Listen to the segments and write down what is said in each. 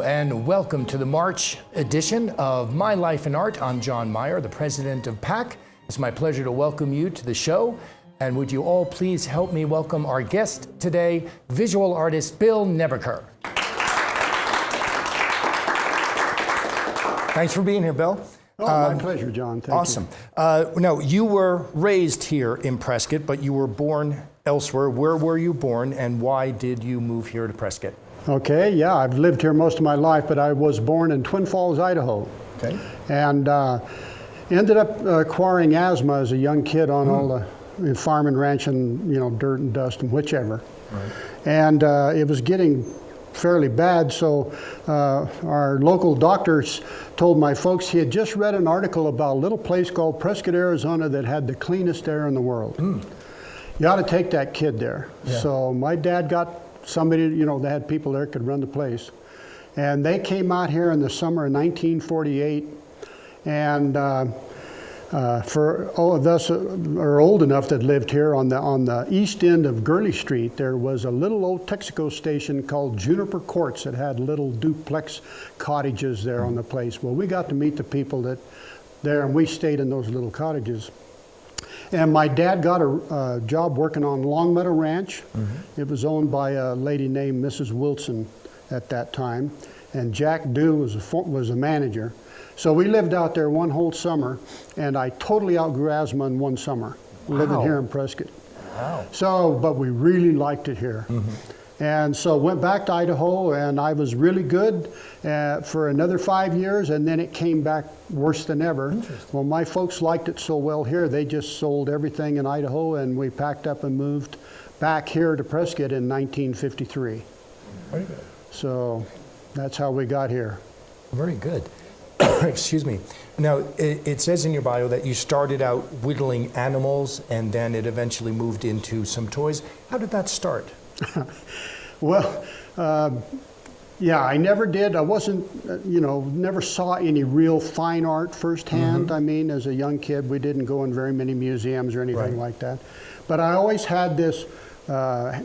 and welcome to the March edition of My Life in Art. I'm John Meyer, the president of PAC. It's my pleasure to welcome you to the show. And would you all please help me welcome our guest today, visual artist Bill Nebeker. Thanks for being here, Bill. Oh, my pleasure, John. Thank awesome. Now, you were raised here in Prescott, but you were born elsewhere. Where were you born, and why did you move here to Prescott? Okay, yeah, I've lived here most of my life, but I was born in Twin Falls, Idaho. Okay. And ended up acquiring asthma as a young kid on all the farming, ranching, dirt and dust and whichever. Right. And it was getting fairly bad, so our local doctors told my folks he had just read an article about a little place called Prescott, Arizona that had the cleanest air in the world. You ought to take that kid there. Yeah. So my dad got somebody, they had people there could run the place. And they came out here in the summer of 1948, and for all of us are old enough that lived here, on the east end of Gurley Street, there was a little old Texaco station called Juniper Courts that had little duplex cottages there on the place. Well, we got to meet the people there, and we stayed in those little cottages. And my dad got a job working on Long Meadow Ranch. It was owned by a lady named Mrs. Wilson at that time, and Jack Dew was a manager. So we lived out there one whole summer, and I totally outgrew asthma in one summer, living here in Prescott. Wow. So, but we really liked it here. And so went back to Idaho, and I was really good for another 5 years, and then it came back worse than ever. Well, my folks liked it so well here, they just sold everything in Idaho, and we packed up and moved back here to Prescott in 1953. Very good. So that's how we got here. Very good. Excuse me. Now, it says in your bio that you started out whittling animals, and then it eventually moved into some toys. How did that start? Well, yeah, I never did. I wasn't, never saw any real fine art firsthand. I mean, as a young kid, we didn't go in very many museums or anything like that. But I always had this, I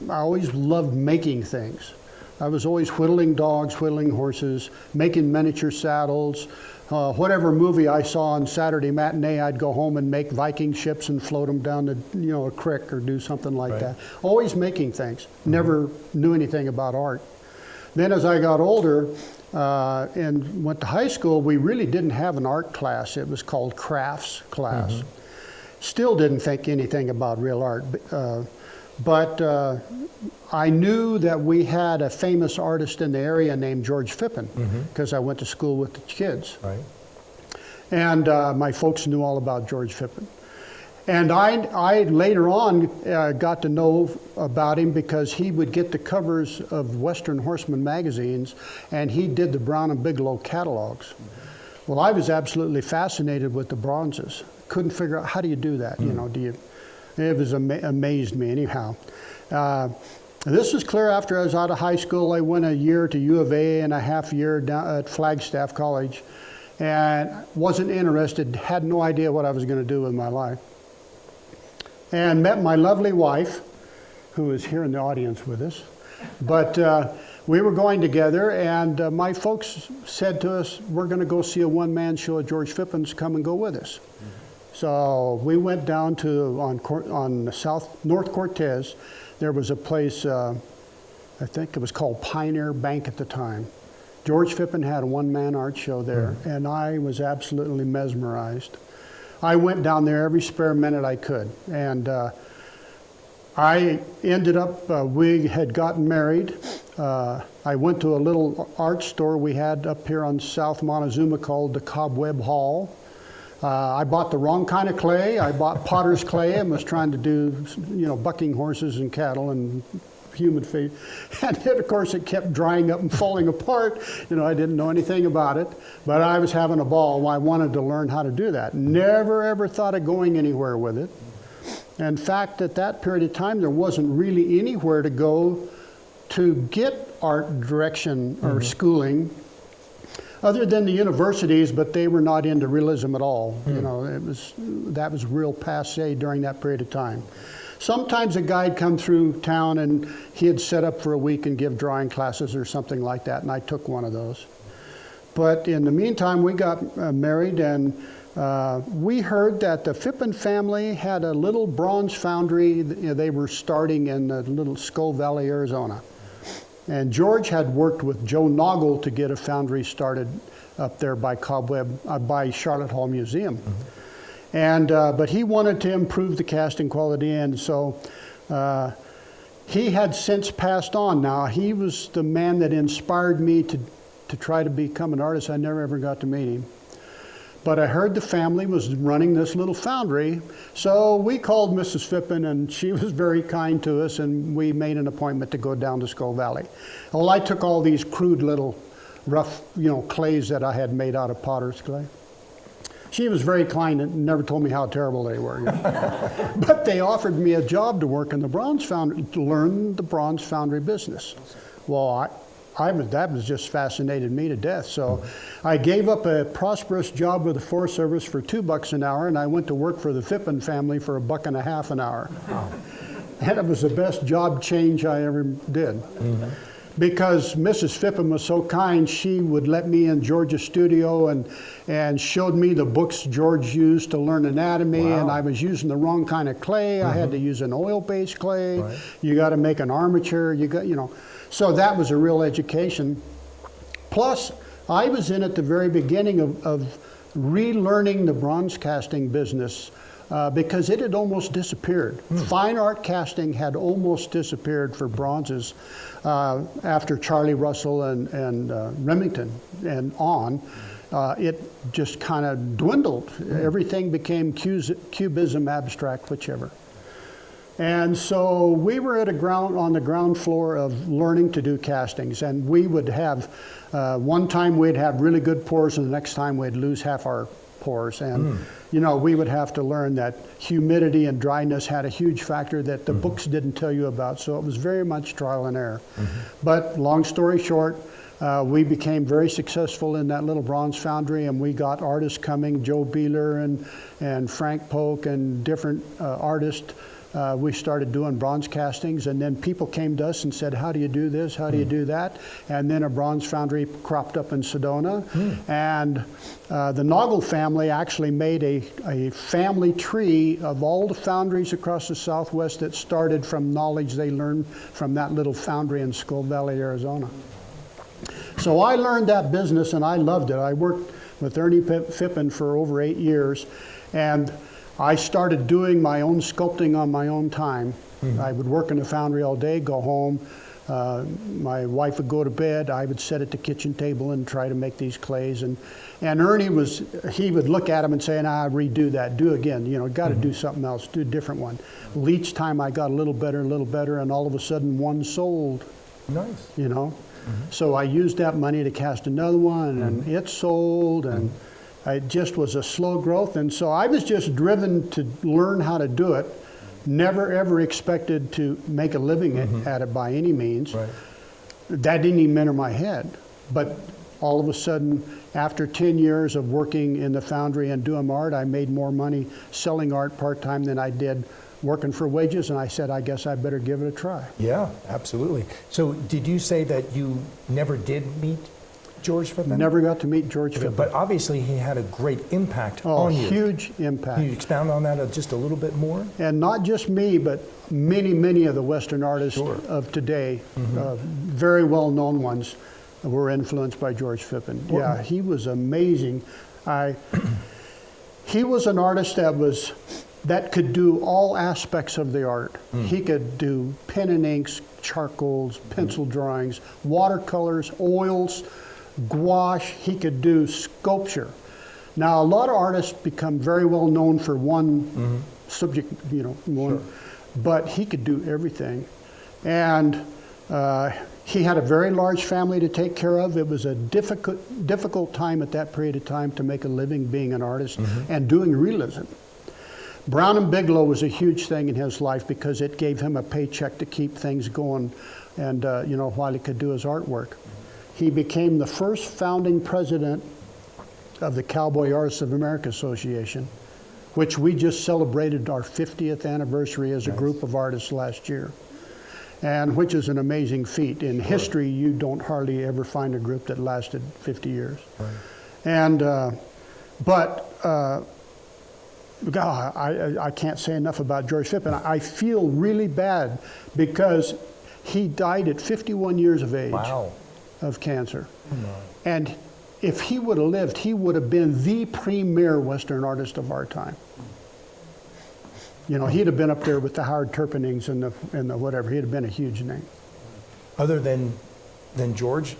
always loved making things. I was always whittling dogs, whittling horses, making miniature saddles. Whatever movie I saw on Saturday matinee, I'd go home and make Viking ships and float them down to, a creek or do something like that. Always making things. Never knew anything about art. Then as I got older and went to high school, we really didn't have an art class. It was called crafts class. Still didn't think anything about real art. But I knew that we had a famous artist in the area named George Phippen, because I went to school with the kids. Right. And my folks knew all about George Phippen. And I later on got to know about him because he would get the covers of Western Horseman magazines, and he did the Brown and Bigelow catalogs. Well, I was absolutely fascinated with the bronzes. Couldn't figure out, how do you do that? It was amazed me anyhow. This was clear after I was out of high school. I went a year to U of A and a half year down at Flagstaff College, and wasn't interested, had no idea what I was going to do with my life. And met my lovely wife, who is here in the audience with us. But we were going together, and my folks said to us, we're going to go see a one-man show of George Phippen's, come and go with us. So we went down to, on North Cortez. There was a place, I think it was called Pioneer Bank at the time. George Phippen had a one-man art show there, and I was absolutely mesmerized. I went down there every spare minute I could, and I ended up, we had gotten married. I went to a little art store we had up here on South Montezuma called the Cobweb Hall. I bought the wrong kind of clay. I bought potter's clay and was trying to do, bucking horses and cattle and human feet. And then, of course, it kept drying up and falling apart. I didn't know anything about it, but I was having a ball. I wanted to learn how to do that. Never, ever thought of going anywhere with it. In fact, at that period of time, there wasn't really anywhere to go to get art direction or schooling, other than the universities, but they were not into realism at all. That was real passé during that period of time. Sometimes a guy'd come through town and he'd set up for a week and give drawing classes or something like that, and I took one of those. But in the meantime, we got married, and we heard that the Phippen family had a little bronze foundry. They were starting in little Skull Valley, Arizona. And George had worked with Joe Noggle to get a foundry started up there by by Charlotte Hall Museum. And but he wanted to improve the casting quality, and so he had since passed on. Now, he was the man that inspired me to try to become an artist. I never ever got to meet him. But I heard the family was running this little foundry, so we called Mrs. Phippen, and she was very kind to us, and we made an appointment to go down to Skull Valley. Well, I took all these crude little rough, clays that I had made out of potter's clay. She was very kind and never told me how terrible they were. But they offered me a job to work in the bronze foundry, to learn the bronze foundry business. Well, that was just fascinated me to death. So I gave up a prosperous job with the Forest Service for $2 an hour, and I went to work for the Phippen family for $1.50 an hour. And it was the best job change I ever did. Because Mrs. Phippen was so kind, she would let me in George's studio and showed me the books George used to learn anatomy. And I was using the wrong kind of clay. I had to use an oil-based clay. Right. You got to make an armature. So that was a real education. Plus, I was in at the very beginning of relearning the bronze casting business. Because it had almost disappeared. Fine art casting had almost disappeared for bronzes after Charlie Russell and Remington and on. It just kind of dwindled. Everything became cubism, abstract, whichever. And so we were on the ground floor of learning to do castings, and we would have, one time we'd have really good pours, and the next time we'd lose half our pours. And we would have to learn that humidity and dryness had a huge factor that the books didn't tell you about. So it was very much trial and error. But long story short, we became very successful in that little bronze foundry, and we got artists coming, Joe Beeler and Frank Polk and different artists. We started doing bronze castings, and then people came to us and said, how do you do this? How do you do that? And then a bronze foundry cropped up in Sedona. And the Noggle family actually made a family tree of all the foundries across the Southwest that started from knowledge they learned from that little foundry in Skull Valley, Arizona. So I learned that business, and I loved it. I worked with Ernie Phippen for over 8 years, and I started doing my own sculpting on my own time. I would work in the foundry all day, go home. My wife would go to bed. I would sit at the kitchen table and try to make these clays. And Ernie he would look at them and say, nah, redo that, do again. Got to do something else, do a different one. Well, each time I got a little better, and all of a sudden one sold. Nice. So I used that money to cast another one, and it sold, and it just was a slow growth. And so I was just driven to learn how to do it. Never ever expected to make a living at it by any means. Right. That didn't even enter my head. But all of a sudden, after 10 years of working in the foundry and doing art, I made more money selling art part-time than I did working for wages, and I said, I guess I better give it a try. Yeah, absolutely. So did you say that you never did meet George Phippen? Never got to meet George Phippen. But obviously he had a great impact on you. Huge impact. Can you expound on that just a little bit more? And not just me, but many of the Western artists of today, very well-known ones, were influenced by George Phippen. Yeah, he was amazing. He was an artist that could do all aspects of the art. He could do pen and inks, charcoals, pencil drawings, watercolors, oils, gouache. He could do sculpture. Now, a lot of artists become very well known for one subject, but he could do everything. And he had a very large family to take care of. It was a difficult time at that period of time to make a living being an artist and doing realism. Brown and Bigelow was a huge thing in his life because it gave him a paycheck to keep things going and, while he could do his artwork. He became the first founding president of the Cowboy Artists of America Association, which we just celebrated our 50th anniversary as a group of artists last year, and which is an amazing feat. In history, you don't hardly ever find a group that lasted 50 years. Right. And, God, I can't say enough about George Phippen. I feel really bad because he died at 51 years of age of cancer. And if he would have lived, he would have been the premier Western artist of our time. You know, he'd have been up there with the Howard Turpenings and the whatever. He'd have been a huge name. Other than George,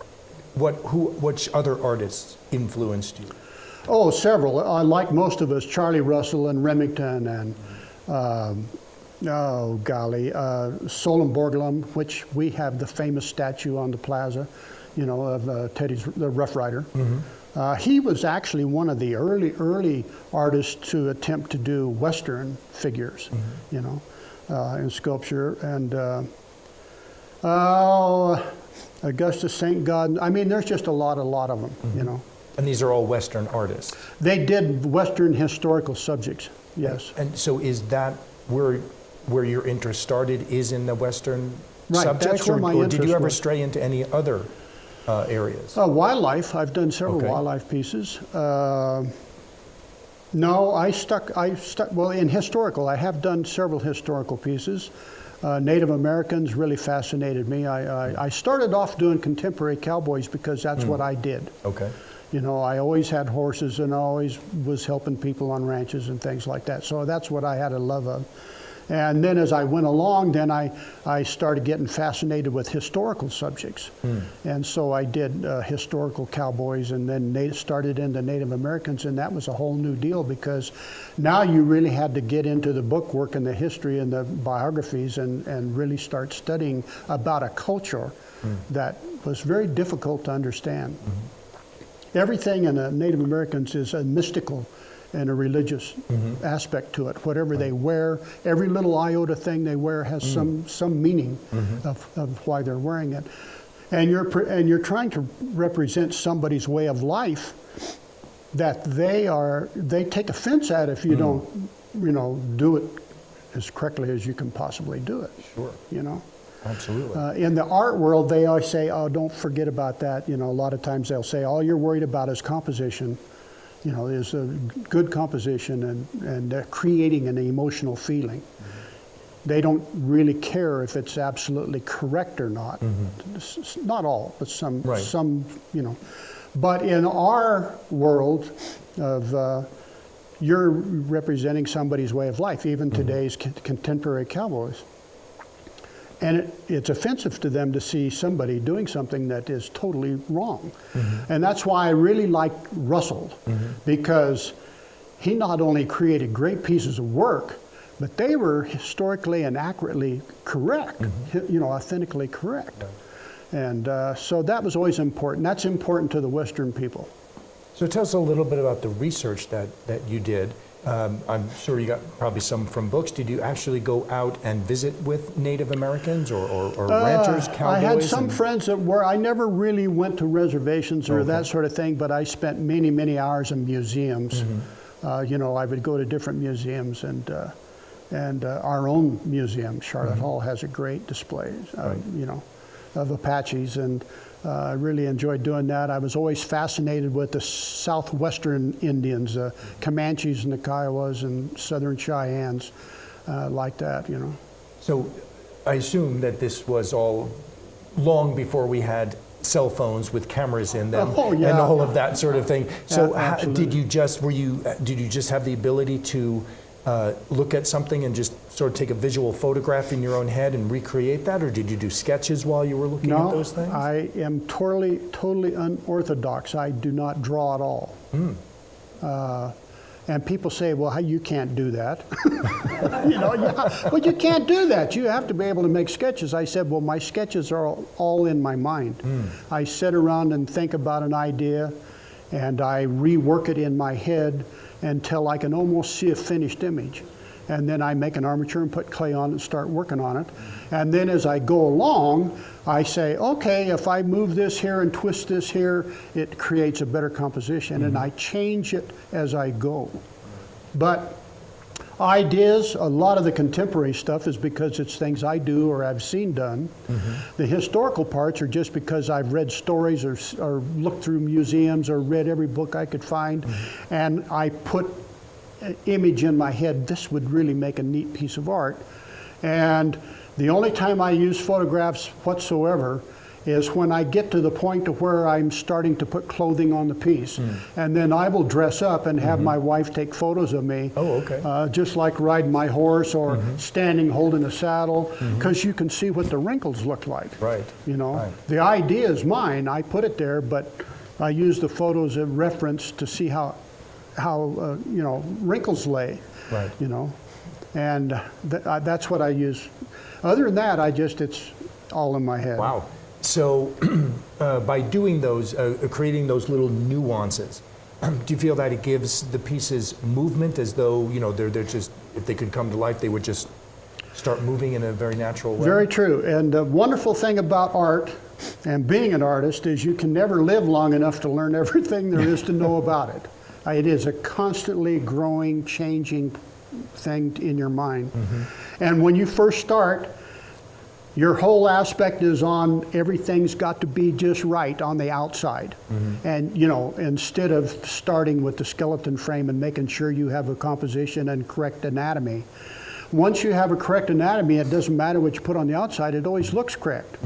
which other artists influenced you? Oh, several. Like most of us, Charlie Russell and Remington and, Solon Borglum, which we have the famous statue on the plaza, you know, of Teddy's, the Rough Rider. He was actually one of the early artists to attempt to do Western figures, you know, in sculpture. And Augustus St. God. I mean, there's just a lot of them, you know. And these are all Western artists? They did Western historical subjects, yes. And so is that where your interest started, is in the Western Right, subjects? that's where my or did interest you ever was. Stray into any other areas? Wildlife, I've done several wildlife pieces. No, I stuck, well, in historical, I have done several historical pieces. Native Americans really fascinated me. I started off doing contemporary cowboys because that's what I did. Okay. You know, I always had horses and always was helping people on ranches and things like that. So that's what I had a love of. And then as I went along, then I started getting fascinated with historical subjects. And so I did historical cowboys, and then started into Native Americans, and that was a whole new deal because now you really had to get into the bookwork and the history and the biographies and really start studying about a culture that was very difficult to understand. Everything in Native Americans is a mystical and a religious aspect to it. Whatever they wear, every little iota thing they wear has some meaning of why they're wearing it. And you're trying to represent somebody's way of life that they take offense at if you don't, you know, do it as correctly as you can possibly do it. Sure. You know. Absolutely. In the art world, they always say, "Oh, don't forget about that." You know, a lot of times they'll say, "All you're worried about is composition." You know, is a good composition and creating an emotional feeling. They don't really care if it's absolutely correct or not. Not all, but some, you know. But in our world of, you're representing somebody's way of life, even today's contemporary cowboys. And it's offensive to them to see somebody doing something that is totally wrong. And that's why I really like Russell, because he not only created great pieces of work, but they were historically and accurately correct, you know, authentically correct. And so that was always important. That's important to the Western people. So tell us a little bit about the research that you did. I'm sure you got probably some from books. Did you actually go out and visit with Native Americans or ranchers, cowboys? I had some friends that were, I never really went to reservations or that sort of thing, but I spent many, many hours in museums. You know, I would go to different museums and our own museum, Charlotte Hall, has a great display, you know, of Apaches, and I really enjoyed doing that. I was always fascinated with the southwestern Indians, Comanches and the Kiowas and Southern Cheyennes, like that, you know. So I assume that this was all long before we had cell phones with cameras in them and all of that sort of thing. So did you just have the ability to look at something and just sort of take a visual photograph in your own head and recreate that, or did you do sketches while you were looking at those things? No, I am totally unorthodox. I do not draw at all. And people say, well, you can't do that. You know, well, you can't do that. You have to be able to make sketches. I said, well, my sketches are all in my mind. I sit around and think about an idea, and I rework it in my head until I can almost see a finished image. And then I make an armature and put clay on it and start working on it. And then as I go along, I say, okay, if I move this here and twist this here, it creates a better composition. And I change it as I go. But Ideas, a lot of the contemporary stuff is because it's things I do or I've seen done. The historical parts are just because I've read stories or looked through museums or read every book I could find, and I put an image in my head, this would really make a neat piece of art. And the only time I use photographs whatsoever is when I get to the point to where I'm starting to put clothing on the piece. And then I will dress up and have my wife take photos of me. Oh, okay. Just like riding my horse or standing holding a saddle, because you can see what the wrinkles look like. Right. You know, Right. the idea is mine. I put it there, but I use the photos as reference to see how you know, wrinkles lay. Right. You know, and that's what I use. Other than that, it's all in my head. Wow. So by doing those, creating those little nuances, do you feel that it gives the pieces movement, as though, you know, they're just, if they could come to life, they would just start moving in a very natural way? Very true. And the wonderful thing about art and being an artist is you can never live long enough to learn everything there is to know about it. It is a constantly growing, changing thing in your mind. And when you first start, your whole aspect is on everything's got to be just right on the outside. And, you know, instead of starting with the skeleton frame and making sure you have a composition and correct anatomy, once you have a correct anatomy, it doesn't matter what you put on the outside, it always looks correct.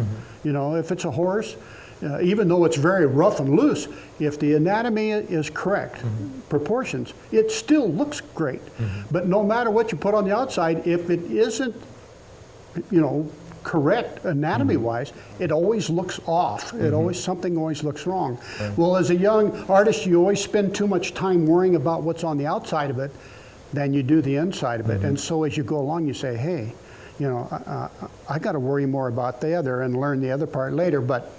You know, if it's a horse, even though it's very rough and loose, if the anatomy is correct, proportions, it still looks great. But no matter what you put on the outside, if it isn't, you know, correct anatomy-wise, it always looks off. Something always looks wrong. Well, as a young artist, you always spend too much time worrying about what's on the outside of it than you do the inside of it. And so as you go along, you say, hey, you know, I got to worry more about the other and learn the other part later. But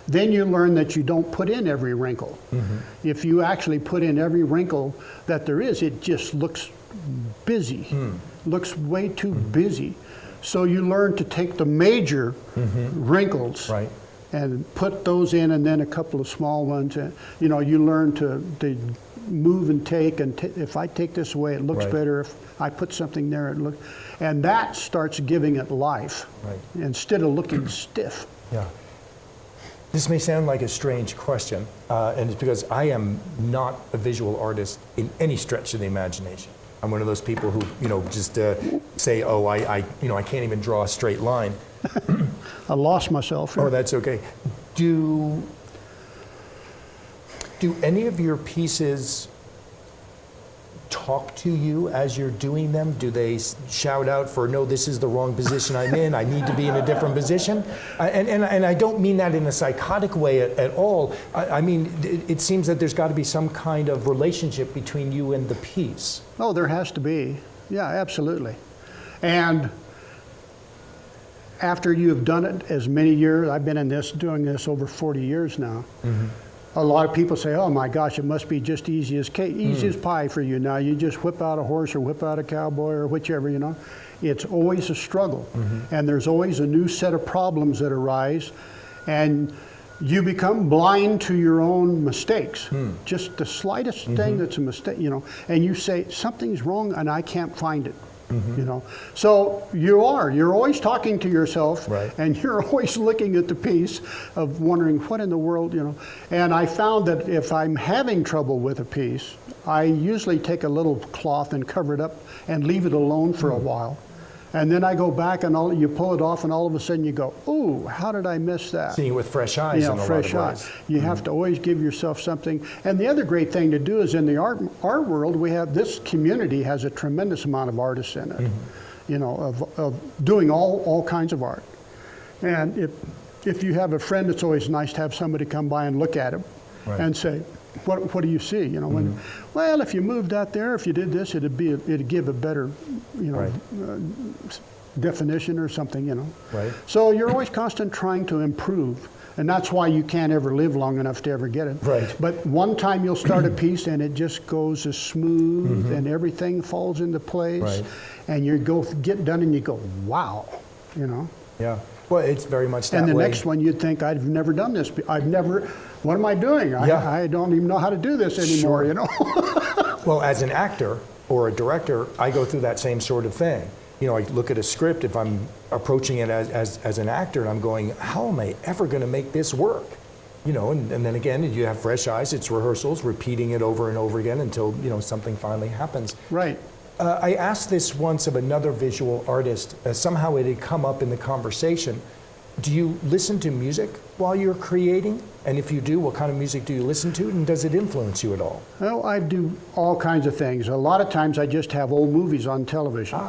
then you learn that you don't put in every wrinkle. If you actually put in every wrinkle that there is, it just looks busy, looks way too busy. So you learn to take the major wrinkles and put those in, and then a couple of small ones. And, you know, you learn to move and take, and if I take this away, it looks better. If I put something there, it looks, and that starts giving it life instead of looking stiff. Yeah. This may sound like a strange question, and it's because I am not a visual artist in any stretch of the imagination. I'm one of those people who, you know, just say, oh, I can't even draw a straight line. I lost myself here. Oh, that's okay. Do any of your pieces talk to you as you're doing them? Do they shout out for, no, this is the wrong position I'm in, I need to be in a different position? And I don't mean that in a psychotic way at all. I mean, it seems that there's got to be some kind of relationship between you and the piece. Oh, there has to be. Yeah, absolutely. And after you've done it as many years, I've been doing this over 40 years now. A lot of people say, oh my gosh, it must be just easy as cake, easy as pie for you now. You just whip out a horse or whip out a cowboy or whichever, you know. It's always a struggle. And there's always a new set of problems that arise. And you become blind to your own mistakes. Just the slightest thing that's a mistake, you know. And you say, something's wrong and I can't find it. You know, so you're always talking to yourself, and you're always looking at the piece of wondering what in the world, you know. And I found that if I'm having trouble with a piece, I usually take a little cloth and cover it up and leave it alone for a while. And then I go back and you pull it off, and all of a sudden you go, "Ooh, how did I miss that?" Seeing with fresh eyes. Yeah, fresh eyes. You have to always give yourself something. And the other great thing to do is in the art world, we have this community has a tremendous amount of artists in it. You know, of doing all kinds of art. And if you have a friend, it's always nice to have somebody come by and look at it and say, What do you see? You know, well, if you moved that there, if you did this, it'd give a better, you know, definition or something. You know. So you're always constant trying to improve, and that's why you can't ever live long enough to ever get it. But one time you'll start a piece and it just goes as smooth, and everything falls into place, and you get done and you go, wow, you know. Yeah. Well, it's very much that way. And the next one, you'd think, I've never done this. What am I doing? I don't even know how to do this anymore, you know. Well, as an actor, or a director, I go through that same sort of thing. You know, I look at a script, if I'm approaching it as an actor, and I'm going, how am I ever going to make this work? You know, and then again, you have fresh eyes, it's rehearsals, repeating it over and over again until, you know, something finally happens. Right. I asked this once of another visual artist. Somehow it had come up in the conversation. Do you listen to music while you're creating? And if you do, what kind of music do you listen to? And does it influence you at all? Well, I do all kinds of things. A lot of times I just have old movies on television.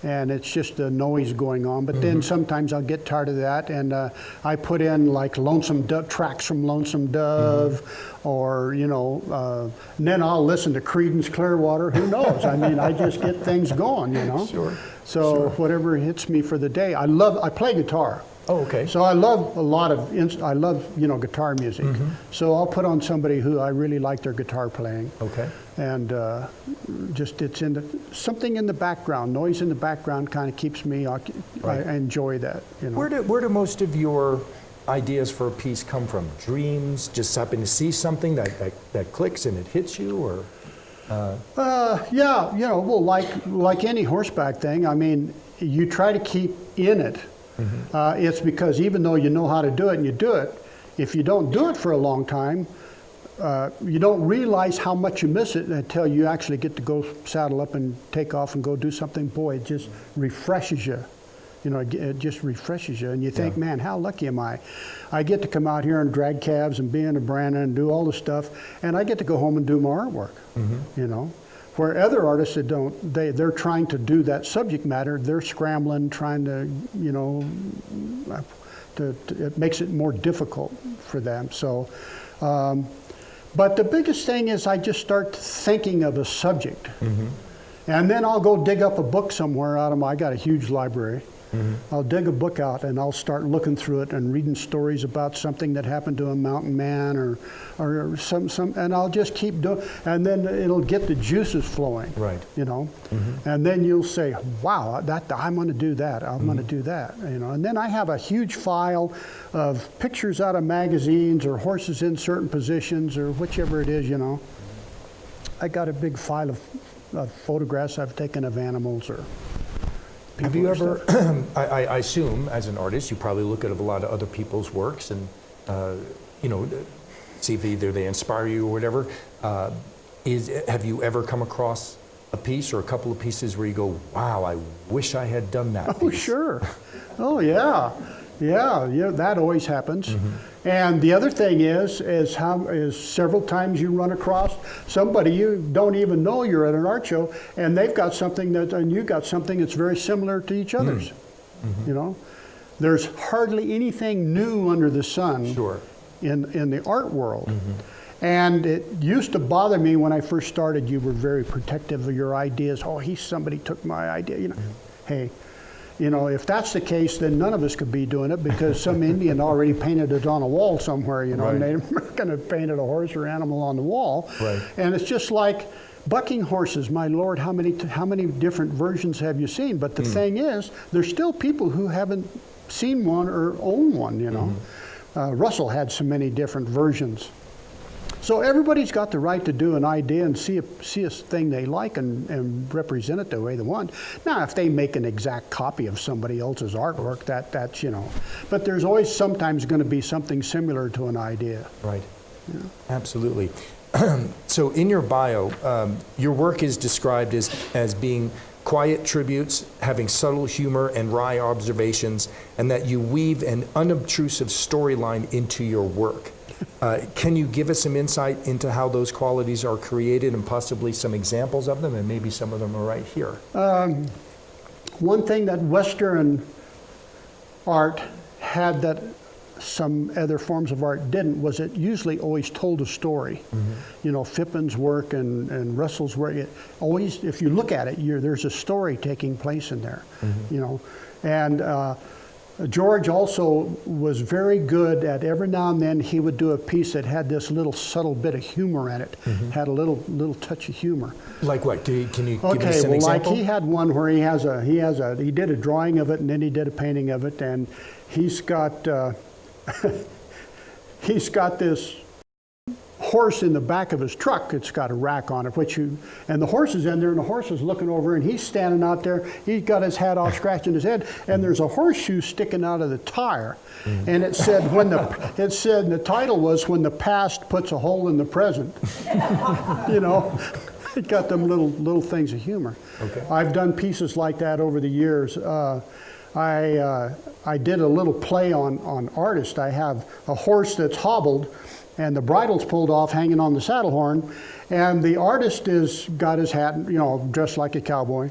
And it's just the noise going on. But then sometimes I'll get tired of that, and I put in like Lonesome Dove, tracks from Lonesome Dove, or, you know, and then I'll listen to Creedence Clearwater. Who knows? I mean, I just get things going, you know. Sure. So whatever hits me for the day. I play guitar. Oh, okay. So I love a lot of, I love, you know, guitar music. So I'll put on somebody who I really like their guitar playing. Okay. And just it's something in the background, noise in the background kind of keeps me, I enjoy that, you know. Where do most of your ideas for a piece come from? Dreams, just happen to see something that clicks and it hits you, or? Yeah, you know, well, like any horseback thing, I mean, you try to keep in it. It's because even though you know how to do it and you do it, if you don't do it for a long time, you don't realize how much you miss it until you actually get to go saddle up and take off and go do something. Boy, it just refreshes you. You know, it just refreshes you, and you think, man, how lucky am I? I get to come out here and drag calves and be in a Brandon and do all the stuff, and I get to go home and do my artwork. You know, where other artists that don't, they're trying to do that subject matter. They're scrambling, trying to, you know, it makes it more difficult for them. So. But the biggest thing is I just start thinking of a subject. And then I'll go dig up a book somewhere I got a huge library. I'll dig a book out and I'll start looking through it and reading stories about something that happened to a mountain man or some, and I'll just keep doing, and then it'll get the juices flowing. Right. You know, and then you'll say, wow, I'm going to do that. I'm going to do that. You know, and then I have a huge file of pictures out of magazines or horses in certain positions or whichever it is. You know, I got a big file of photographs I've taken of animals or. Have you ever, I assume as an artist, you probably look at a lot of other people's works and, you know, see if either they inspire you or whatever. Have you ever come across a piece or a couple of pieces where you go, wow, I wish I had done that piece? Oh, sure. Oh, yeah. Yeah, that always happens. And the other thing is several times you run across somebody you don't even know you're at an art show, and they've got something and you got something that's very similar to each other's. You know, there's hardly anything new under the sun in the art world. And it used to bother me when I first started. You were very protective of your ideas. Oh, somebody took my idea. You know, hey. You know, if that's the case, then none of us could be doing it because some Indian already painted it on a wall somewhere, you know, and they're going to paint a horse or animal on the wall. And it's just like bucking horses. My Lord, how many different versions have you seen? But the thing is, there's still people who haven't seen one or own one, you know. Russell had so many different versions. So everybody's got the right to do an idea and see a thing they like and represent it the way they want. Now, if they make an exact copy of somebody else's artwork, that's, you know. But there's always sometimes going to be something similar to an idea. Right. Yeah. Absolutely. So in your bio, your work is described as being quiet tributes, having subtle humor and wry observations, and that you weave an unobtrusive storyline into your work. Can you give us some insight into how those qualities are created and possibly some examples of them, and maybe some of them are right here? One thing that Western art had that some other forms of art didn't was it usually always told a story. You know, Phippin's work and Russell's work, it always, if you look at it, there's a story taking place in there, you know. And George also was very good at every now and then he would do a piece that had this little subtle bit of humor in it, had a little touch of humor. Like what? Can you give us an example? Like he had one where he did a drawing of it and then he did a painting of it, and he's got this horse in the back of his truck. It's got a rack on it, and the horse is in there, and the horse is looking over, and he's standing out there. He's got his hat off, scratching his head, and there's a horseshoe sticking out of the tire. And it said the title was "When the Past Puts a Hole in the Present." You know, it got them little things of humor. Okay. I've done pieces like that over the years. I did a little play on artist. I have a horse that's hobbled, and the bridle's pulled off, hanging on the saddle horn, and the artist is got his hat, you know, dressed like a cowboy,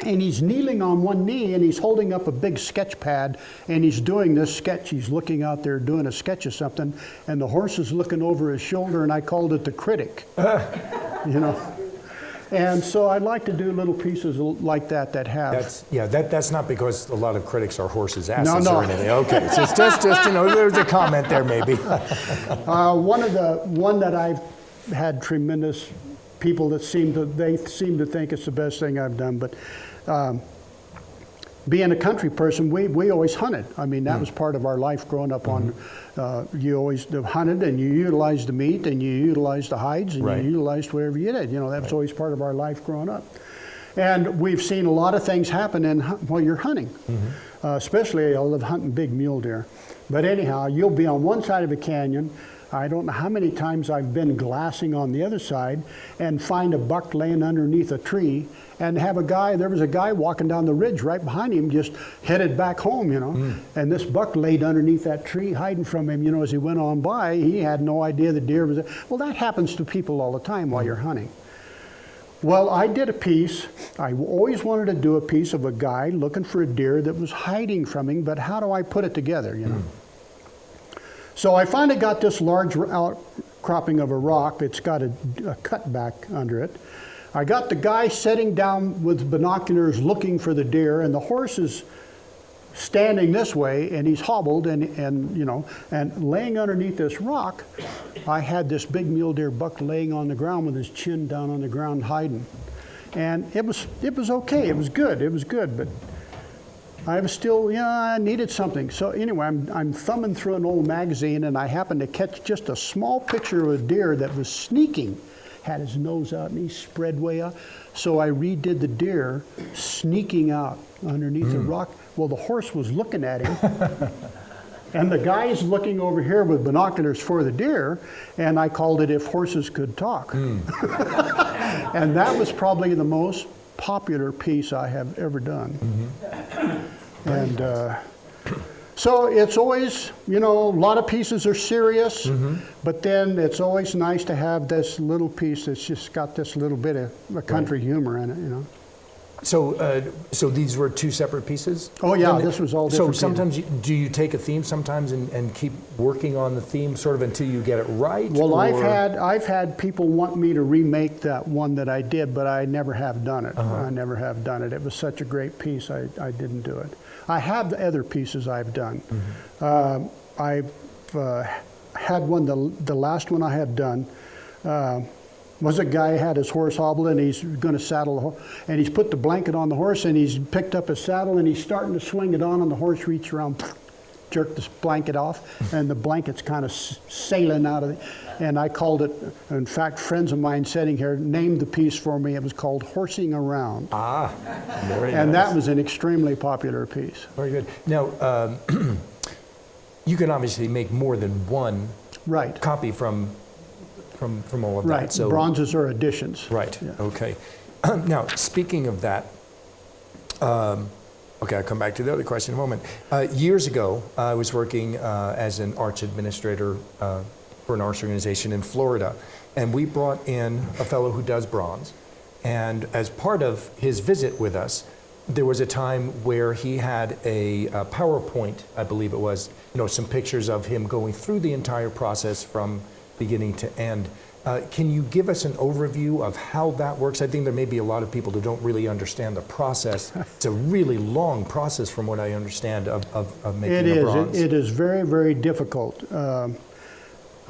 and he's kneeling on one knee, and he's holding up a big sketch pad, and he's doing this sketch. He's looking out there doing a sketch of something, and the horse is looking over his shoulder, and I called it the critic. You know. And so I'd like to do little pieces like that have. That's not because a lot of critics are horses' asses No. or anything. Okay, so it's just you know, there's a comment there maybe. One that I've had tremendous people that seem to think it's the best thing I've done, but being a country person, we always hunted. I mean, that was part of our life growing up on. You always hunted, and you utilized the meat, and you utilized the hides, and you utilized whatever you did. You know, that was always part of our life growing up. And we've seen a lot of things happen while you're hunting. Especially, I love hunting big mule deer. But anyhow, you'll be on one side of a canyon. I don't know how many times I've been glassing on the other side and find a buck laying underneath a tree and there was a guy walking down the ridge right behind him, just headed back home, you know. And this buck laid underneath that tree, hiding from him, you know, as he went on by. He had no idea the deer was there. Well, that happens to people all the time while you're hunting. Well, I did a piece. I always wanted to do a piece of a guy looking for a deer that was hiding from him, but how do I put it together, you know? So I finally got this large outcropping of a rock. It's got a cutback under it. I got the guy sitting down with binoculars looking for the deer, and the horse is standing this way, and he's hobbled, and you know, and laying underneath this rock, I had this big mule deer buck laying on the ground with his chin down on the ground hiding. And it was okay. It was good, but I was still, I needed something. So anyway, I'm thumbing through an old magazine, and I happened to catch just a small picture of a deer that was sneaking, had his nose out, and he spread way out. So I redid the deer sneaking out underneath the rock. Well, the horse was looking at him, and the guy's looking over here with binoculars for the deer, and I called it If Horses Could Talk. And that was probably the most popular piece I have ever done. And so it's always, you know, a lot of pieces are serious, but then it's always nice to have this little piece that's just got this little bit of a country humor in it, you know. So these were two separate pieces? Oh yeah, this was all different. So sometimes do you take a theme sometimes and keep working on the theme sort of until you get it right? Well, I've had people want me to remake that one that I did, but I never have done it. I never have done it. It was such a great piece, I didn't do it. I have the other pieces I've done. I've had one, the last one I had done, was a guy had his horse hobbled, and he's going to saddle the horse, and he's put the blanket on the horse, and he's picked up his saddle, and he's starting to swing it on, and the horse reaches around, jerked this blanket off, and the blanket's kind of sailing out of it. And I called it, in fact, friends of mine sitting here named the piece for me. It was called Horsing Around. Ah, very nice. And that was an extremely popular piece. Very good. Now, you can obviously make more than one copy from all of that. Right, so bronzes are additions. Right, yeah. Okay. Now, speaking of that, okay, I'll come back to the other question in a moment. Years ago, I was working as an arts administrator for an arts organization in Florida, and we brought in a fellow who does bronze. And as part of his visit with us, there was a time where he had a PowerPoint, I believe it was, some pictures of him going through the entire process from beginning to end. Can you give us an overview of how that works? I think there may be a lot of people who don't really understand the process. It's a really long process from what I understand of making a bronze. It is very, very difficult.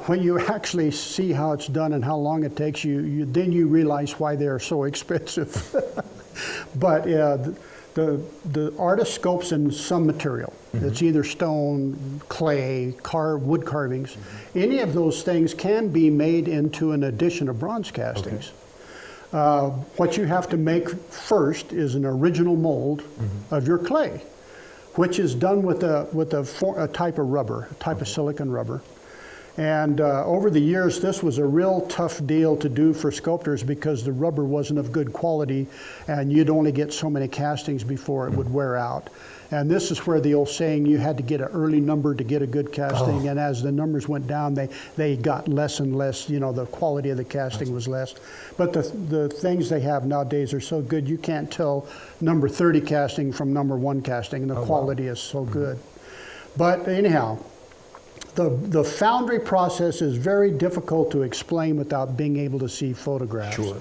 When you actually see how it's done and how long it takes, then you realize why they are so expensive. But the artist scopes in some material. It's either stone, clay, wood carvings. Any of those things can be made into an addition of bronze castings. What you have to make first is an original mold of your clay, which is done with a type of rubber, a type of silicon rubber. And over the years, this was a real tough deal to do for sculptors because the rubber wasn't of good quality, and you'd only get so many castings before it would wear out. And this is where the old saying, you had to get an early number to get a good casting, and as the numbers went down, they got less and less, you know, the quality of the casting was less. But the things they have nowadays are so good, you can't tell number 30 casting from number 1 casting, and the quality is so good. But anyhow, the foundry process is very difficult to explain without being able to see photographs. Sure.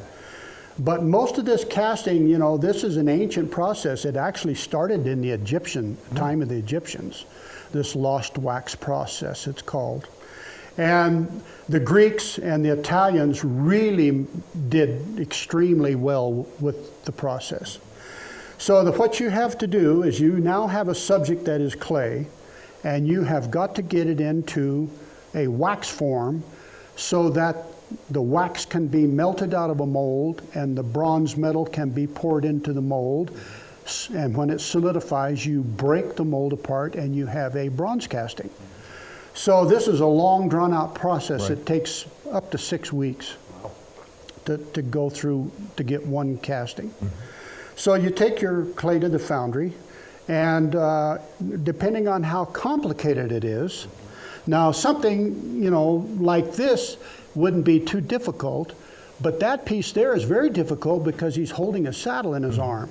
But most of this casting, you know, this is an ancient process. It actually started in the Egyptian time of the Egyptians, this lost wax process, it's called. And the Greeks and the Italians really did extremely well with the process. So what you have to do is you now have a subject that is clay, and you have got to get it into a wax form so that the wax can be melted out of a mold and the bronze metal can be poured into the mold. And when it solidifies, you break the mold apart and you have a bronze casting. So this is a long, drawn-out process. It takes up to 6 weeks to go through to get one casting. So you take your clay to the foundry, and depending on how complicated it is, now something, you know, like this wouldn't be too difficult, but that piece there is very difficult because he's holding a saddle in his arm.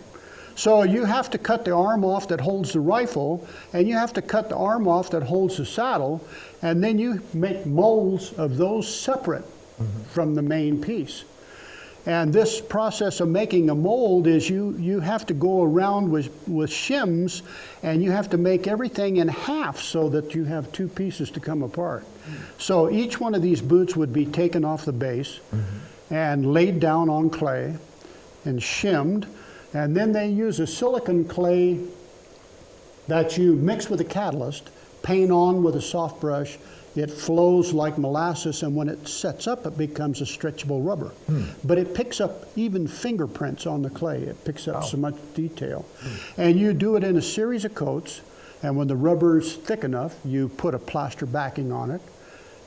So you have to cut the arm off that holds the rifle, and you have to cut the arm off that holds the saddle, and then you make molds of those separate from the main piece. And this process of making a mold is you have to go around with shims, and you have to make everything in half so that you have 2 pieces to come apart. So each one of these boots would be taken off the base and laid down on clay and shimmed, and then they use a silicon clay that you mix with a catalyst, paint on with a soft brush. It flows like molasses, and when it sets up, it becomes a stretchable rubber. But it picks up even fingerprints on the clay. It picks up so much detail. And you do it in a series of coats, and when the rubber's thick enough, you put a plaster backing on it,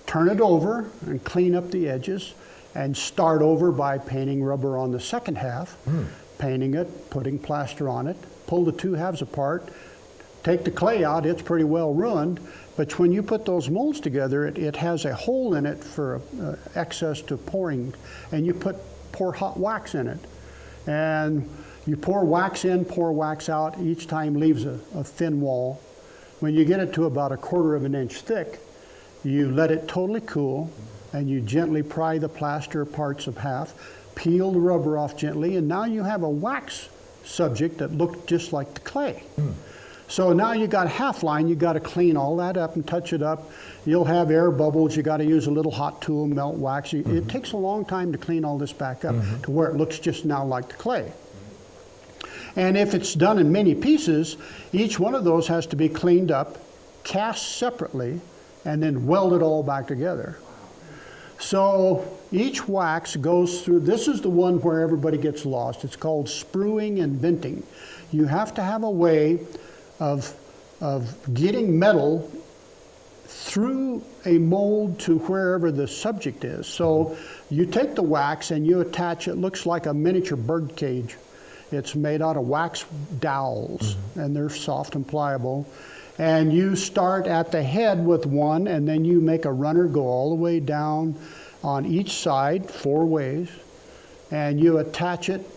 turn it over, and clean up the edges, and start over by painting rubber on the second half, painting it, putting plaster on it, pull the 2 halves apart, take the clay out, it's pretty well ruined, but when you put those molds together, it has a hole in it for access to pouring, and you pour hot wax in it. And you pour wax in, pour wax out, each time leaves a thin wall. When you get it to about 1/4 of an inch thick, you let it totally cool, and you gently pry the plaster parts of half, peel the rubber off gently, and now you have a wax subject that looked just like the clay. So now you got half line, you got to clean all that up and touch it up. You'll have air bubbles, you got to use a little hot tool, melt wax. It takes a long time to clean all this back up to where it looks just now like the clay. And if it's done in many pieces, each one of those has to be cleaned up, cast separately, and then welded all back together. So each wax goes through, this is the one where everybody gets lost. It's called spruing and venting. You have to have a way of getting metal through a mold to wherever the subject is. So you take the wax and you attach, it looks like a miniature bird cage. It's made out of wax dowels, and they're soft and pliable. And you start at the head with one, and then you make a runner go all the way down on each side 4 ways, and you attach it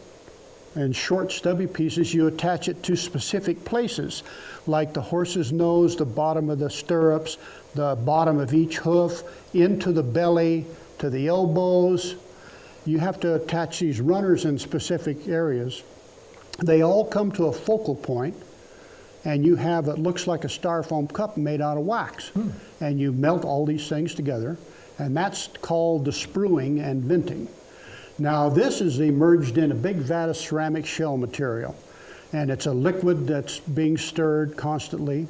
in short stubby pieces. You attach it to specific places, like the horse's nose, the bottom of the stirrups, the bottom of each hoof, into the belly, to the elbows. You have to attach these runners in specific areas. They all come to a focal point, and you have, it looks like a styrofoam cup made out of wax. And you melt all these things together, and that's called the spruing and venting. Now this is emerged in a big vat of ceramic shell material. and it's a liquid that's being stirred constantly.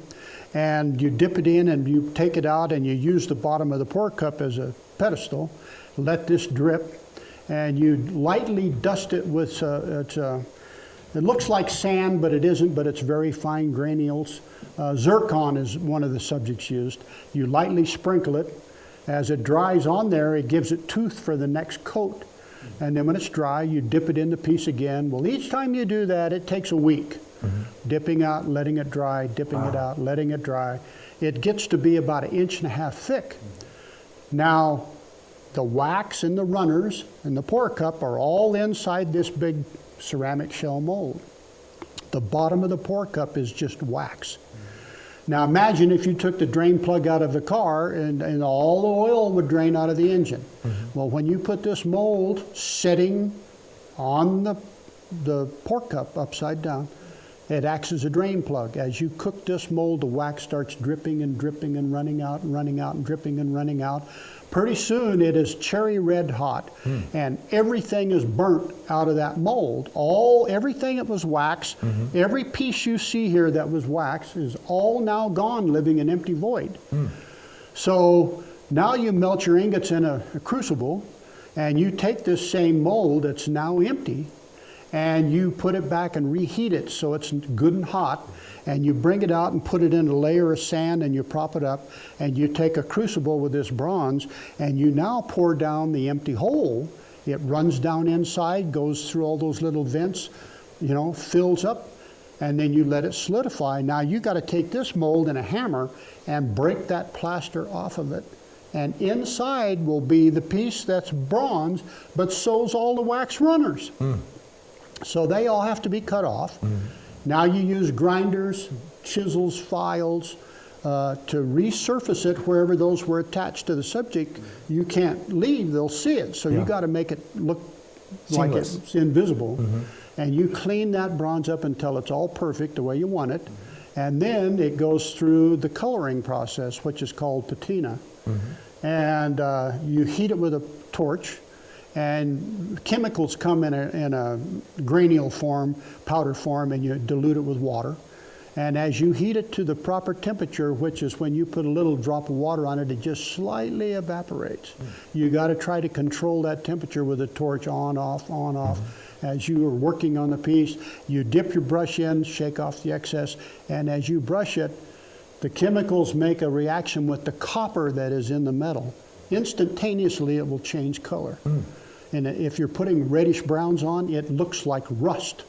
And you dip it in and you take it out and you use the bottom of the pork cup as a pedestal, let this drip, and you lightly dust it with, it looks like sand, but it isn't, but it's very fine granules. Zircon is one of the subjects used. You lightly sprinkle it. As it dries on there, it gives it tooth for the next coat. And then when it's dry, you dip it in the piece again. Well, each time you do that, it takes a week. Dipping out, letting it dry, dipping it out, letting it dry. It gets to be about 1.5 inches thick. Now, the wax and the runners and the pour cup are all inside this big ceramic shell mold. The bottom of the pour cup is just wax. Now imagine if you took the drain plug out of the car and all the oil would drain out of the engine. Well, when you put this mold setting on the pour cup upside down, it acts as a drain plug. As you cook this mold, the wax starts dripping and dripping and running out and running out and dripping and running out. Pretty soon it is cherry red hot, and everything is burnt out of that mold. Everything that was wax, every piece you see here that was wax is all now gone, living an empty void. So now you melt your ingots in a crucible, and you take this same mold that's now empty, and you put it back and reheat it so it's good and hot, and you bring it out and put it in a layer of sand and you prop it up, and you take a crucible with this bronze and you now pour down the empty hole. It runs down inside, goes through all those little vents, you know, fills up, and then you let it solidify. Now you got to take this mold and a hammer and break that plaster off of it. And inside will be the piece that's bronze, but so's all the wax runners. So they all have to be cut off. Now you use grinders, chisels, files to resurface it wherever those were attached to the subject. You can't leave, they'll see it. So you got to make it look like it's invisible. And you clean that bronze up until it's all perfect the way you want it. And then it goes through the coloring process, which is called patina. And you heat it with a torch. And chemicals come in a granule form, powder form, and you dilute it with water. And as you heat it to the proper temperature, which is when you put a little drop of water on it, it just slightly evaporates. You got to try to control that temperature with a torch on, off, on, off. As you are working on the piece, you dip your brush in, shake off the excess, and as you brush it, the chemicals make a reaction with the copper that is in the metal. Instantaneously, it will change color. And if you're putting reddish browns on, it looks like rust.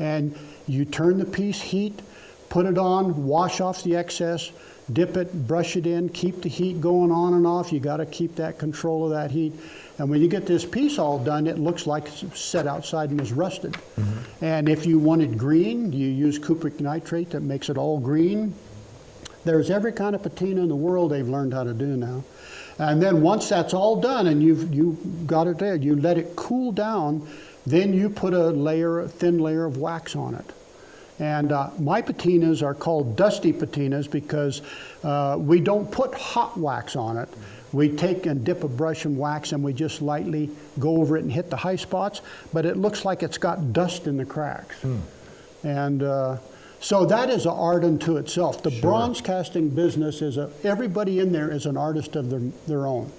And you turn the piece, heat, put it on, wash off the excess, dip it, brush it in, keep the heat going on and off. You got to keep that control of that heat. And when you get this piece all done, it looks like it's set outside and was rusted. And if you wanted green, you use cupric nitrate that makes it all green. There's every kind of patina in the world they've learned how to do now. And then once that's all done and you've got it there, you let it cool down, then you put a thin layer of wax on it. And my patinas are called dusty patinas because we don't put hot wax on it. We take and dip a brush in wax and we just lightly go over it and hit the high spots, but it looks like it's got dust in the cracks. And so that is an art unto itself. The bronze casting business is everybody in there is an artist of their own.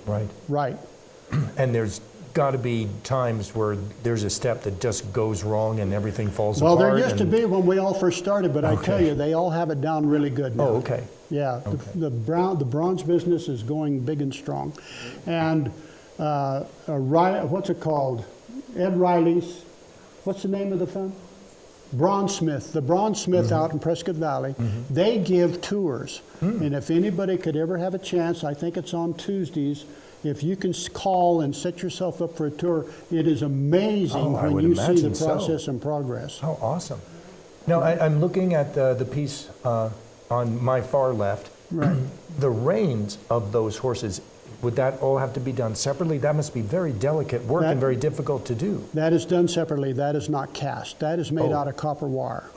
Right. And there's got to be times where there's a step that just goes wrong and everything falls apart. Well, there used to be when we all first started, but I tell you, they all have it down really good now. Oh, okay. Yeah, the bronze business is going big and strong. And what's it called? Ed Riley's, what's the name of the firm? Bronzesmith, the Bronzesmith out in Prescott Valley, they give tours. And if anybody could ever have a chance, I think it's on Tuesdays, if you can call and set yourself up for a tour, it is amazing when you see the process and progress. Oh, awesome. Now, I'm looking at the piece on my far left. The reins of those horses, would that all have to be done separately? That must be very delicate work and very difficult to do. That is done separately. That is not cast. That is made out of copper wire.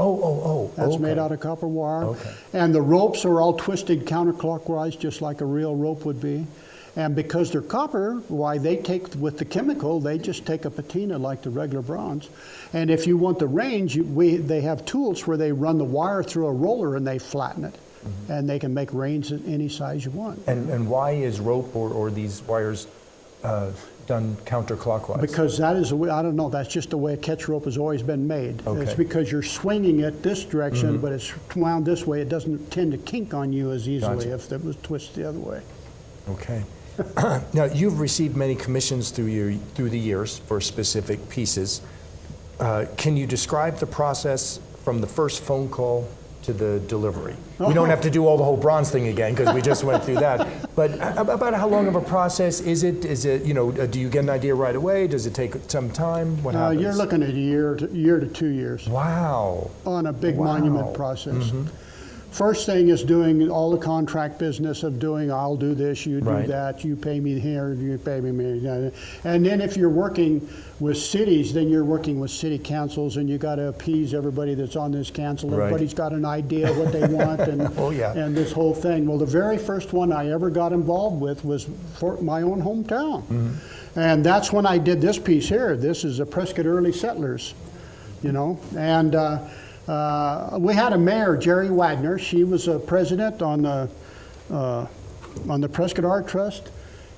That's made out of copper wire. And the ropes are all twisted counterclockwise, just like a real rope would be. And because they're copper, why they take, with the chemical, they just take a patina like the regular bronze. And if you want the range, they have tools where they run the wire through a roller and they flatten it. And they can make range at any size you want. And why is rope or these wires done counterclockwise? Because that is the way, I don't know, that's just the way a catch rope has always been made. Okay. It's because you're swinging it this direction, but it's wound this way. It doesn't tend to kink on you as easily if it was twisted the other way. Okay. Now, you've received many commissions through the years for specific pieces. Can you describe the process from the first phone call to the delivery? We don't have to do all the whole bronze thing again because we just went through that. But about how long of a process is it? Is it, you know, do you get an idea right away? Does it take some time? What happens? You're looking at a year to 2 years. Wow. On a big monument process. First thing is doing all the contract business of doing, I'll do this, you do that, you pay me here, you pay me. And then if you're working with cities, then you're working with city councils, and you got to appease everybody that's on this council. Everybody's got an idea what they want, and and this whole thing. Well, the very first one I ever got involved with was for my own hometown. And that's when I did this piece here. This is a Prescott Early Settlers, you know. And we had a mayor, Jerry Wagner. She was a president on the Prescott Art Trust,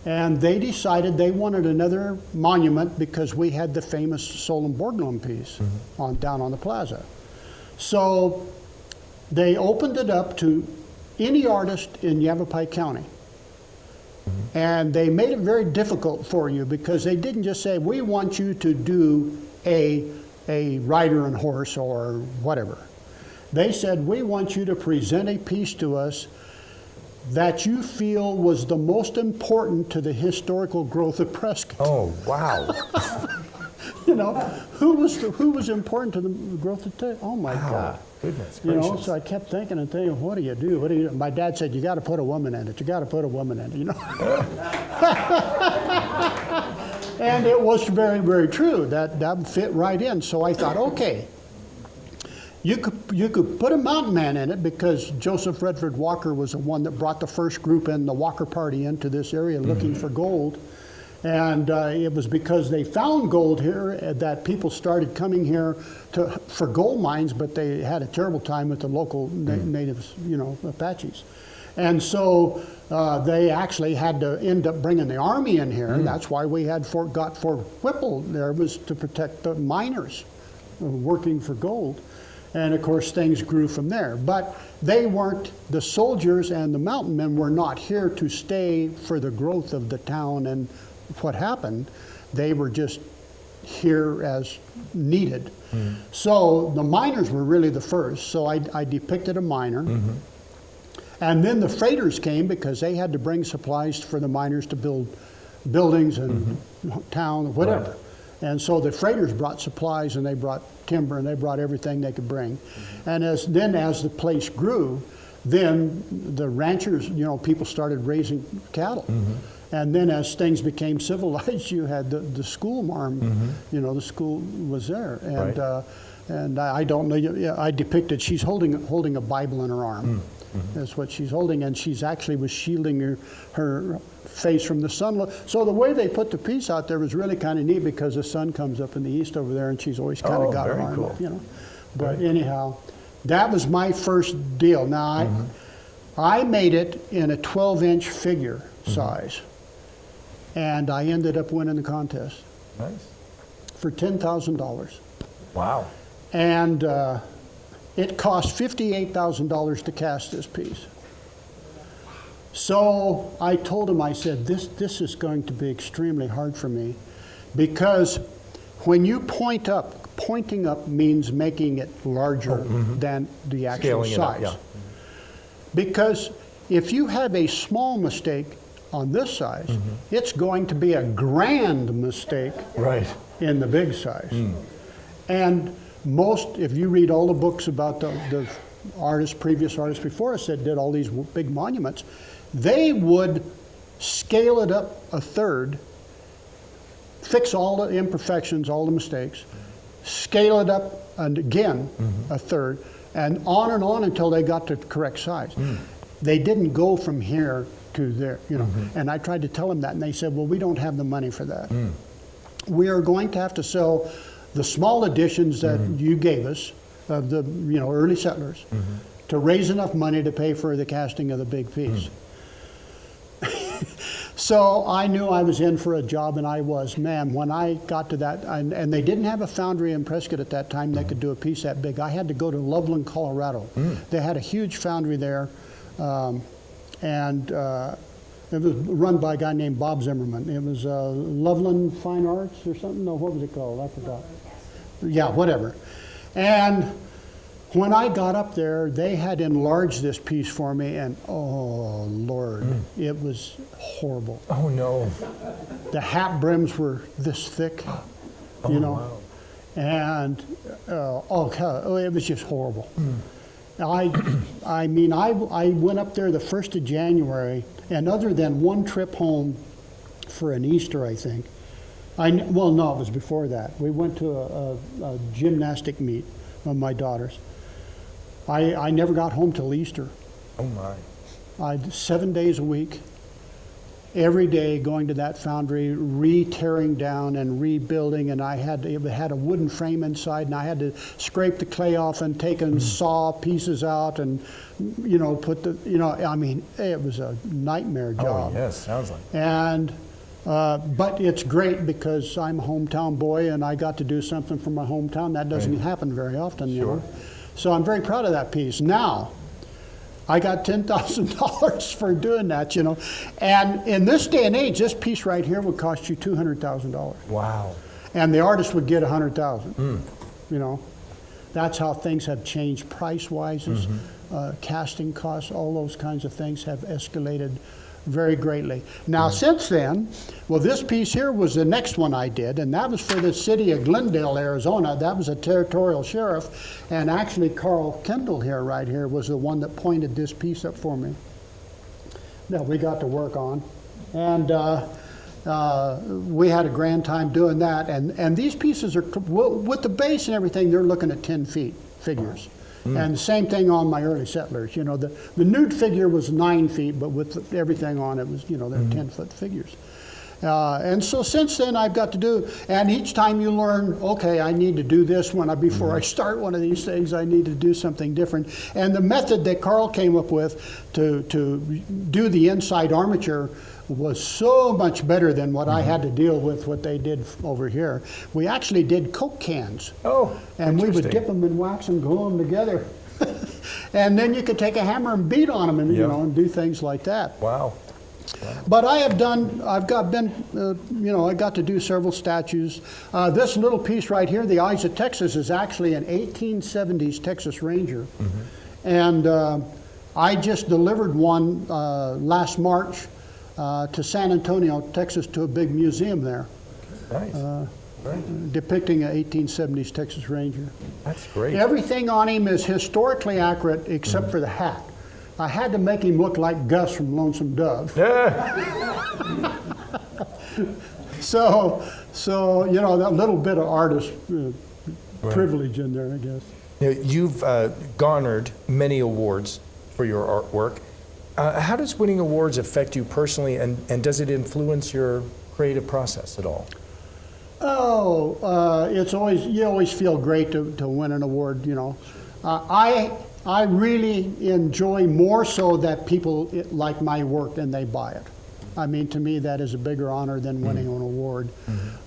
and they decided they wanted another monument because we had the famous Solon Borglum piece down on the plaza. So they opened it up to any artist in Yavapai County. And they made it very difficult for you because they didn't just say, we want you to do a rider and horse or whatever. They said, we want you to present a piece to us that you feel was the most important to the historical growth of Prescott. Oh, wow. You know, who was important to the growth of oh my God. Goodness gracious. You know, so I kept thinking and thinking, what do you do? What do you do? My dad said, you got to put a woman in it. You got to put a woman in it, you know. And it was very, very true. That fit right in. So I thought, okay, you could put a mountain man in it because Joseph Redford Walker was the one that brought the first group in, the Walker Party, into this area looking for gold. And it was because they found gold here that people started coming here for gold mines, but they had a terrible time with the local natives, you know, Apaches. And so they actually had to end up bringing the army in here. That's why we had Fort Whipple there, was to protect the miners working for gold. And of course things grew from there. But they weren't, the soldiers and the mountain men were not here to stay for the growth of the town and what happened. They were just here as needed. So the miners were really the first. So I depicted a miner. And then the freighters came because they had to bring supplies for the miners to build buildings and town, whatever. And so the freighters brought supplies, and they brought timber, and they brought everything they could bring. And as the place grew, then the ranchers, you know, people started raising cattle. And then as things became civilized, you had the school marm, you know, the school was there. And and I don't know, I depicted, she's holding a Bible in her arm. That's what she's holding, and she's actually was shielding her face from the sun. So the way they put the piece out there was really kind of neat because the sun comes up in the east over there, and she's always kind of got her arm up, you know. But anyhow, that was my first deal. Now I made it in a 12-inch figure size, and I ended up winning the contest. Nice. For $10,000. Wow. And it cost $58,000 to cast this piece. So I told him, I said, this is going to be extremely hard for me, because when you point up, pointing up means making it larger than the actual size. Up, Because if you have a small mistake on this size, it's going to be a grand mistake in the big size. And if you read all the books about the previous artists before us that did all these big monuments, they would scale it up a third, fix all the imperfections, all the mistakes, scale it up and again a third, and on until they got to the correct size. They didn't go from here to there, you know. And I tried to tell them that, and they said, well, we don't have the money for that. We are going to have to sell the small editions that you gave us of the, you know, early settlers to raise enough money to pay for the casting of the big piece. So I knew I was in for a job, and I was. Man, when I got to that, and they didn't have a foundry in Prescott at that time that could do a piece that big. I had to go to Loveland, Colorado. They had a huge foundry there, and it was run by a guy named Bob Zimmerman. It was Loveland Fine Arts or something. No, what was it called? I forgot. Yeah, whatever. And when I got up there, they had enlarged this piece for me, and oh Lord, it was horrible. Oh no. The hat brims were this thick, you know, wow. And it was just horrible. I mean, I went up there the 1st of January, and other than one trip home for an Easter, I think. Well, no, it was before that. We went to a gymnastic meet of my daughter's. I never got home till Easter. Oh my. 7 days a week, every day going to that foundry, re-tearing down and rebuilding, and it had a wooden frame inside, and I had to scrape the clay off and take and saw pieces out and, you know, I mean, it was a nightmare job. Oh yes, sounds like. And but it's great because I'm a hometown boy and I got to do something for my hometown. That doesn't happen very often, you know. So I'm very proud of that piece. Now, I got $10,000 for doing that, you know. And in this day and age, this piece right here would cost you $200,000. Wow. And the artist would get $100,000. You know, that's how things have changed price-wise. Casting costs, all those kinds of things have escalated very greatly. Now, since then, well, this piece here was the next one I did, and that was for the city of Glendale, Arizona. That was a territorial sheriff, and actually Carl Kendall here, right here, was the one that pointed this piece up for me that we got to work on. And we had a grand time doing that, and these pieces are, with the base and everything, they're looking at 10 feet figures. And the same thing on my early settlers. You know, the nude figure was 9 feet, but with everything on it was, you know, they're 10-foot figures. And so since then I've got to do, and each time you learn, okay, I need to do this before I start one of these things, I need to do something different. And the method that Carl came up with to do the inside armature was so much better than what I had to deal with, what they did over here. We actually did Coke cans. Oh, and we would dip them in wax and glue them together. And then you could take a hammer and beat on them and, you know, and do things like that. Wow. But I got to do several statues. This little piece right here, the Eyes of Texas, is actually an 1870s Texas Ranger. And I just delivered one last March to San Antonio, Texas, to a big museum there. Nice. Depicting an 1870s Texas Ranger. That's great. Everything Everything on him is historically accurate except for the hat. I had to make him look like Gus from Lonesome Dove. So you know, that little bit of artist privilege in there, I guess. You know, you've garnered many awards for your artwork. How does winning awards affect you personally, and does it influence your creative process at all? Oh, you always feel great to win an award, you know. I really enjoy more so that people like my work and they buy it. I mean, to me, that is a bigger honor than winning an award.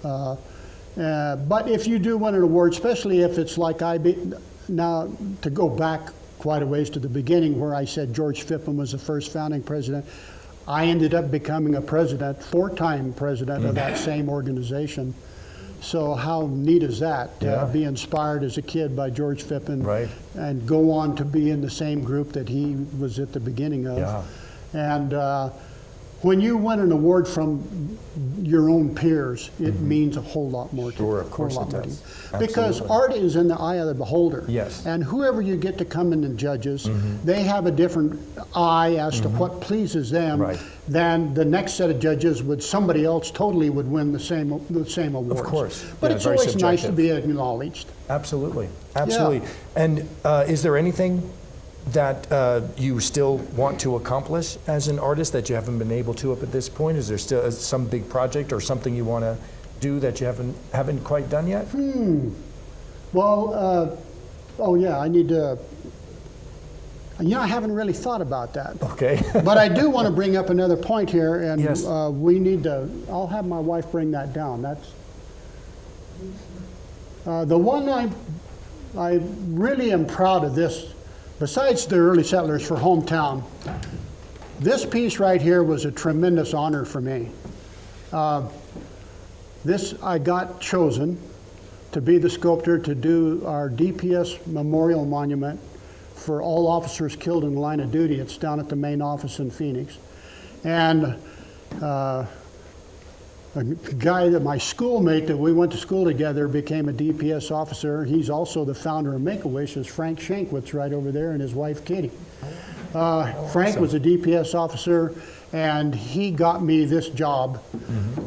But if you do win an award, especially if it's like now to go back quite a ways to the beginning where I said George Phippen was the first founding president, I ended up becoming a president, 4-time president of that same organization. So how neat is that, to be inspired as a kid by George Phippen and go on to be in the same group that he was at the beginning of. And when you win an award from your own peers, it means a whole lot more to you. Sure, of course it does. Because art is in the eye of the beholder. Yes. And whoever you get to come in and judges, they have a different eye as to what pleases them than the next set of judges somebody else totally would win the same awards. Of course. But it's always nice to be acknowledged. Absolutely. Absolutely. And is there anything that you still want to accomplish as an artist that you haven't been able to up at this point? Is there still some big project or something you want to do that you haven't quite done yet? Well, oh yeah, I need to. I haven't really thought about that. Okay. But I do want to bring up another point here, and Yes. we need to. I'll have my wife bring that down. That's the one I really am proud of this. Besides the early settlers for hometown, this piece right here was a tremendous honor for me. I got chosen to be the sculptor to do our DPS memorial monument for all officers killed in the line of duty. It's down at the main office in Phoenix. And a guy that my schoolmate that we went to school together became a DPS officer. He's also the founder of Make-A-Wish, is Frank Shankwitz right over there, and his wife Katie. Frank was a DPS officer, and he got me this job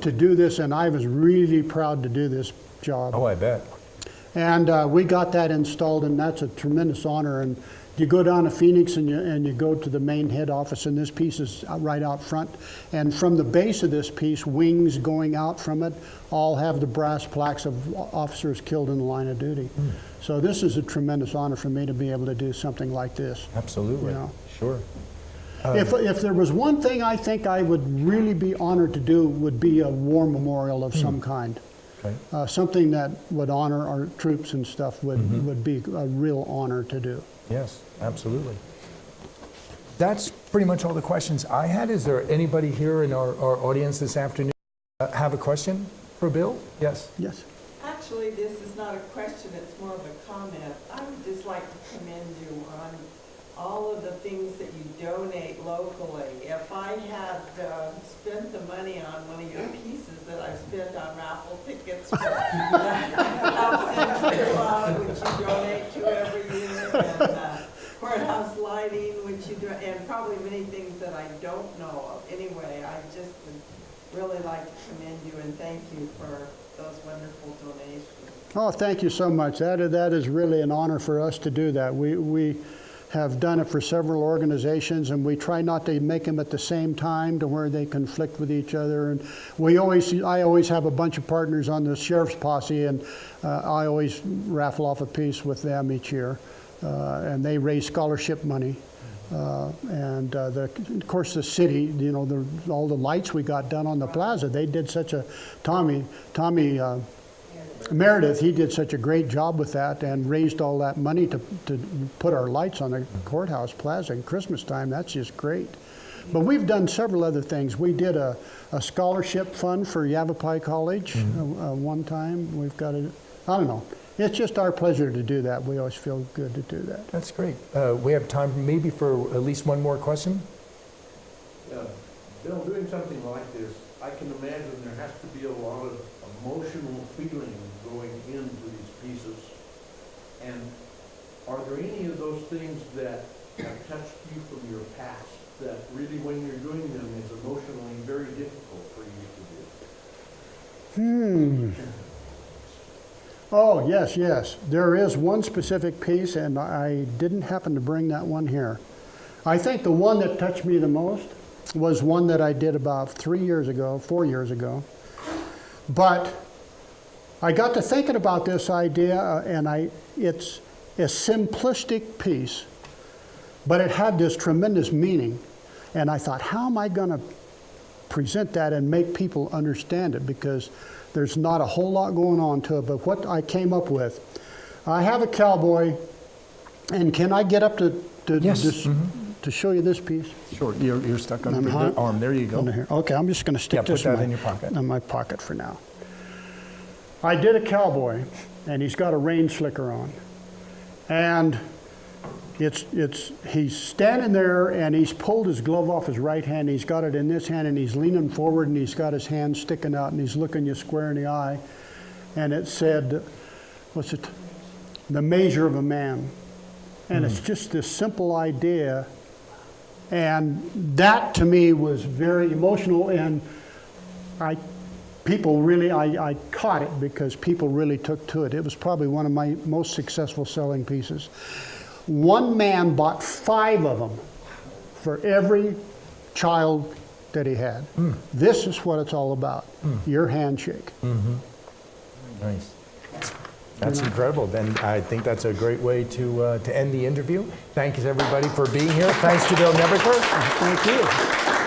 to do this, and I was really proud to do this job. Oh, I bet. And we got that installed, and that's a tremendous honor. And you go down to Phoenix and you go to the main head office, and this piece is right out front. And from the base of this piece, wings going out from it, all have the brass plaques of officers killed in the line of duty. So this is a tremendous honor for me to be able to do something like this. Absolutely. You know? Sure. If there was one thing I think I would really be honored to do, would be a war memorial of some kind. Okay. Something that would honor our troops and stuff would be a real honor to do. Yes, absolutely. That's pretty much all the questions I had. Is there anybody here in our audience this afternoon have a question for Bill? Yes. Yes. Actually, this is not a question, it's more of a comment. I would just like to commend you on all of the things that you donate locally. If I had spent the money on one of your pieces that I've spent on raffle tickets for House Century Club, which you donate to every year, and courthouse lighting, which you do, and probably many things that I don't know of. Anyway, I just would really like to commend you and thank you for those wonderful donations. Oh, thank you so much. That is really an honor for us to do that. We have done it for several organizations, and we try not to make them at the same time to where they conflict with each other. And I always have a bunch of partners on the sheriff's posse, and I always raffle off a piece with them each year, and they raise scholarship money. Of course, the city, you know, all the lights we got done on the plaza, they did such a, Tommy Meredith, he did such a great job with that and raised all that money to put our lights on the courthouse plaza at Christmas time. That's just great. But we've done several other things. We did a scholarship fund for Yavapai College one time. We've got I don't know. It's just our pleasure to do that. We always feel good to do that. That's great. We have time maybe for at least one more question. Bill, doing something like this, I can imagine there has to be a lot of emotional feeling going into these pieces. And are there any of those things that have touched you from your past that really, when you're doing them, is emotionally very difficult for you to do? Oh, yes. There is one specific piece, and I didn't happen to bring that one here. I think the one that touched me the most was one that I did about 4 years ago. But I got to thinking about this idea, and it's a simplistic piece, but it had this tremendous meaning. And I thought, how am I going to present that and make people understand it? Because there's not a whole lot going on to it. But what I came up with, I have a cowboy, and can I get up to Yes. to show you this piece? Sure. You're stuck on the arm. There you go. Under here. Okay, I'm just going to stick this put that in your pocket. in my pocket for now. I did a cowboy, and he's got a rain slicker on, and he's standing there, and he's pulled his glove off his right hand. He's got it in this hand, and he's leaning forward, and he's got his hand sticking out, and he's looking you square in the eye. And it said, what's it? The measure of a man. And it's just this simple idea. And that to me was very emotional, and I caught it because people really took to it. It was probably one of my most successful selling pieces. One man bought 5 of them for every child that he had. This is what it's all about, your handshake. Nice. That's incredible. Then I think that's a great way to end the interview. Thank you everybody for being here. Thanks to Bill Nebeker. Thank you.